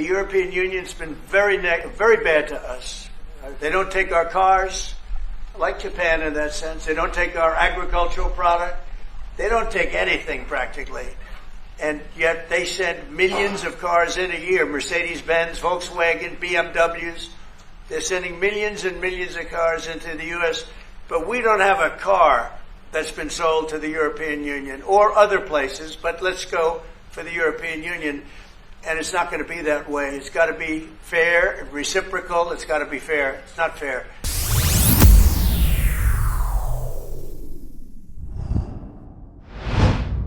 the European Union's been very bad to us. They don't take our cars, like Japan in that sense. They don't take our agricultural product. They don't take anything practically. And yet they send millions of cars in a year, Mercedes-Benz, Volkswagen, BMWs. They're sending millions and millions of cars into the U.S., but we don't have a car that's been sold to the European Union or other places, but let's go for the European Union. And it's not going to be that way. It's got to be fair, reciprocal. It's got to be fair. It's not fair.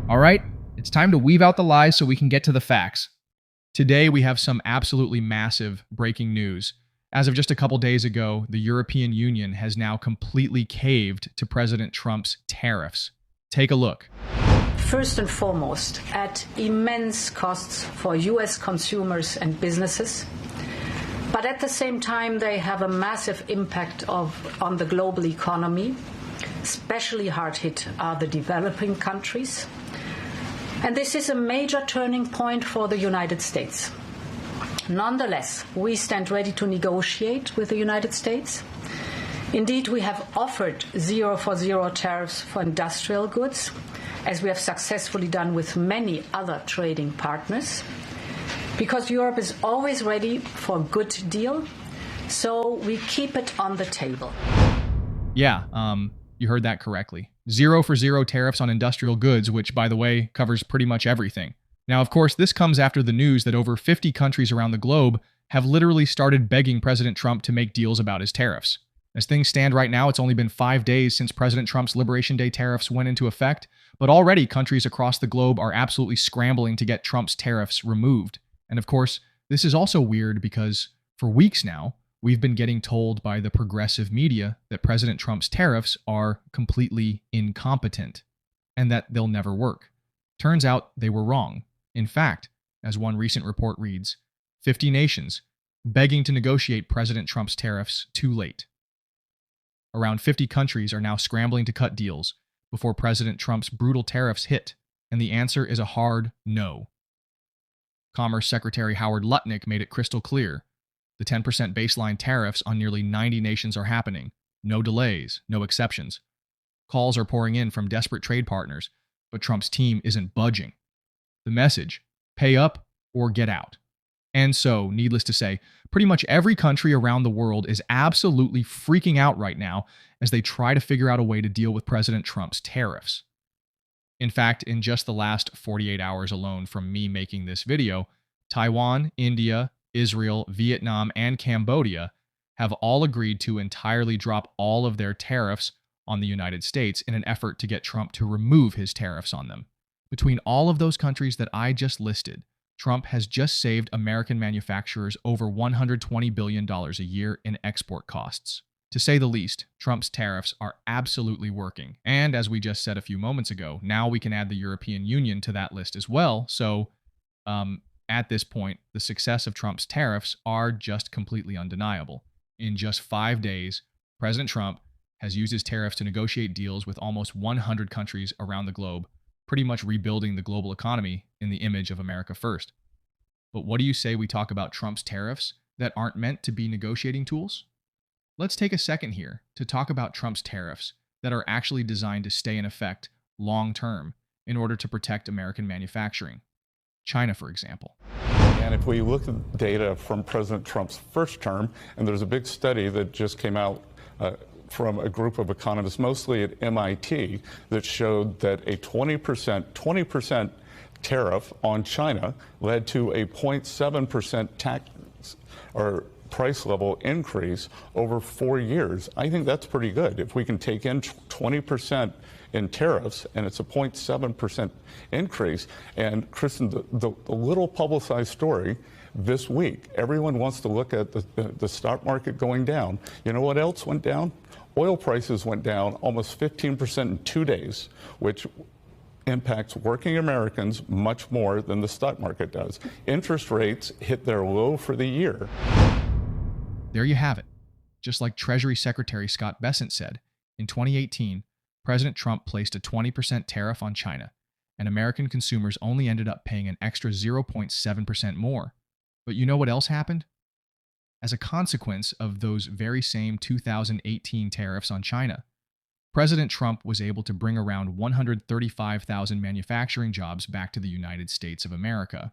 All right, it's time to weave out the lies so we can get to the facts. Today, we have some absolutely massive breaking news. As of just a couple days ago, the European Union has now completely caved to President Trump's tariffs. Take a look. First and foremost, at immense costs for U.S. consumers and businesses. But at the same time, they have a massive impact on the global economy. Especially hard hit are the developing countries. And this is a major turning point for the United States. Nonetheless, we stand ready to negotiate with the United States. Indeed, we have offered 0 for 0 tariffs for industrial goods, as we have successfully done with many other trading partners, because Europe is always ready for a good deal, so we keep it on the table. Yeah, you heard that correctly. 0 for 0 tariffs on industrial goods, which, by the way, covers pretty much everything. Now, of course, this comes after the news that over 50 countries around the globe have literally started begging President Trump to make deals about his tariffs. As things stand right now, it's only been 5 days since President Trump's Liberation Day tariffs went into effect, but already countries across the globe are absolutely scrambling to get Trump's tariffs removed. And of course, this is also weird because for weeks now, we've been getting told by the progressive media that President Trump's tariffs are completely incompetent and that they'll never work. Turns out they were wrong. In fact, as one recent report reads, 50 nations begging to negotiate President Trump's tariffs too late. Around 50 countries are now scrambling to cut deals before President Trump's brutal tariffs hit, and the answer is a hard no. Commerce Secretary Howard Lutnick made it crystal clear. The 10% baseline tariffs on nearly 90 nations are happening. No delays, no exceptions. Calls are pouring in from desperate trade partners, but Trump's team isn't budging. The message, pay up or get out. And so, needless to say, pretty much every country around the world is absolutely freaking out right now as they try to figure out a way to deal with President Trump's tariffs. In fact, in just the last 48 hours alone from me making this video, Taiwan, India, Israel, Vietnam, and Cambodia have all agreed to entirely drop all of their tariffs on the United States in an effort to get Trump to remove his tariffs on them. Between all of those countries that I just listed, Trump has just saved American manufacturers over $120 billion a year in export costs. To say the least, Trump's tariffs are absolutely working. And as we just said a few moments ago, now we can add the European Union to that list as well. So, at this point, the success of Trump's tariffs are just completely undeniable. In just 5 days, President Trump has used his tariffs to negotiate deals with almost 100 countries around the globe, pretty much rebuilding the global economy in the image of America first. But what do you say we talk about Trump's tariffs that aren't meant to be negotiating tools? Let's take a second here to talk about Trump's tariffs that are actually designed to stay in effect long term in order to protect American manufacturing. China, for example. And if we look at data from President Trump's first term, and there's a big study that just came out from a group of economists, mostly at MIT, that showed that a 20% tariff on China led to a 0.7% tax or price level increase over 4 years. I think that's pretty good. If we can take in 20% in tariffs and it's a 0.7% increase. And Kristen, the little publicized story this week, everyone wants to look at the stock market going down. You know what else went down? Oil prices went down almost 15% in 2 days, which impacts working Americans much more than the stock market does. Interest rates hit their low for the year. There you have it. Just like Treasury Secretary Scott Bessent said, in 2018, President Trump placed a 20% tariff on China, and American consumers only ended up paying an extra 0.7% more. But you know what else happened? As a consequence of those very same 2018 tariffs on China, President Trump was able to bring around 135,000 manufacturing jobs back to the United States of America.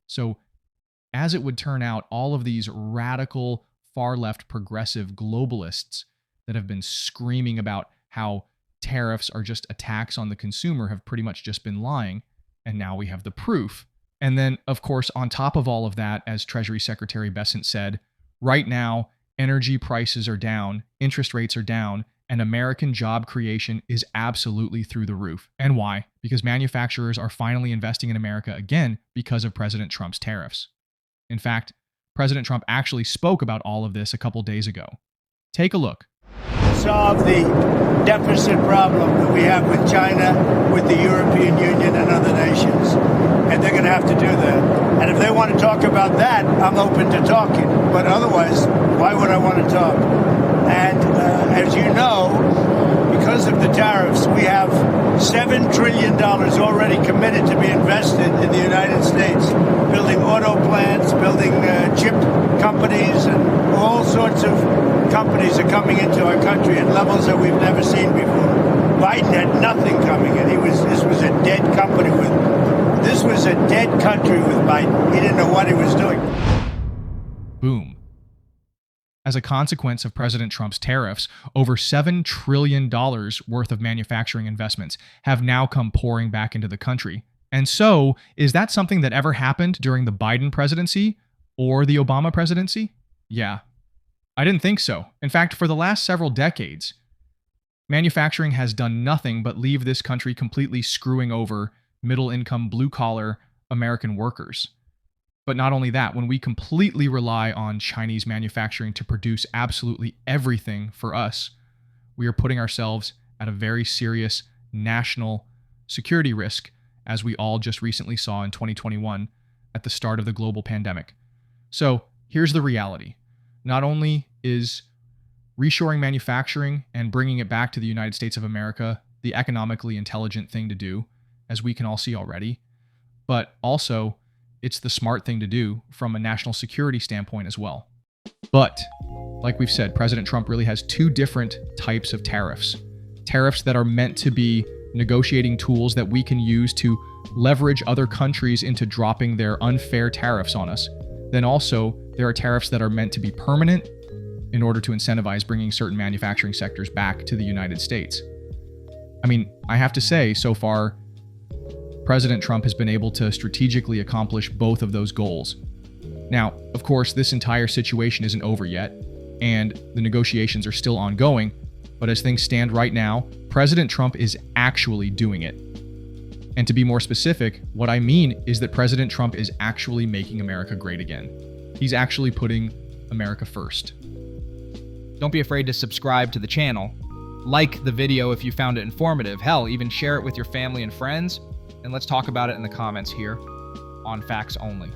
So, as it would turn out, all of these radical, far-left, progressive globalists that have been screaming about how tariffs are just a tax on the consumer have pretty much just been lying, and now we have the proof. And then, of course, on top of all of that, as Treasury Secretary Bessent said, right now, energy prices are down, interest rates are down, and American job creation is absolutely through the roof. And why? Because manufacturers are finally investing in America again because of President Trump's tariffs. In fact, President Trump actually spoke about all of this a couple days ago. Take a look. Solve the deficit problem that we have with China, with the European Union and other nations. And they're going to have to do that. And if they want to talk about that, I'm open to talking. But otherwise, why would I want to talk? And as you know, because of the tariffs, we have $7 trillion already committed to be invested in the United States, building auto plants, building chip companies, and all sorts of companies are coming into our country at levels that we've never seen before. Biden had nothing coming in. This was a dead country with Biden. He didn't know what he was doing. Boom. As a consequence of President Trump's tariffs, over $7 trillion worth of manufacturing investments have now come pouring back into the country. And so, is that something that ever happened during the Biden presidency or the Obama presidency? Yeah. I didn't think so. In fact, for the last several decades, manufacturing has done nothing but leave this country completely screwing over middle-income, blue-collar American workers. But not only that, when we completely rely on Chinese manufacturing to produce absolutely everything for us, we are putting ourselves at a very serious national security risk, as we all just recently saw in 2021 at the start of the global pandemic. So here's the reality. Not only is reshoring manufacturing and bringing it back to the United States of America the economically intelligent thing to do, as we can all see already, but also it's the smart thing to do from a national security standpoint as well. But, like we've said, President Trump really has two different types of tariffs. Tariffs that are meant to be negotiating tools that we can use to leverage other countries into dropping their unfair tariffs on us. Then also, there are tariffs that are meant to be permanent in order to incentivize bringing certain manufacturing sectors back to the United States. I mean, I have to say, so far, President Trump has been able to strategically accomplish both of those goals. Now, of course, this entire situation isn't over yet, and the negotiations are still ongoing, but as things stand right now, President Trump is actually doing it. And to be more specific, what I mean is that President Trump is actually making America great again. He's actually putting America first. Don't be afraid to subscribe to the channel. Like the video if you found it informative. Hell, even share it with your family and friends. And let's talk about it in the comments here on Facts Only.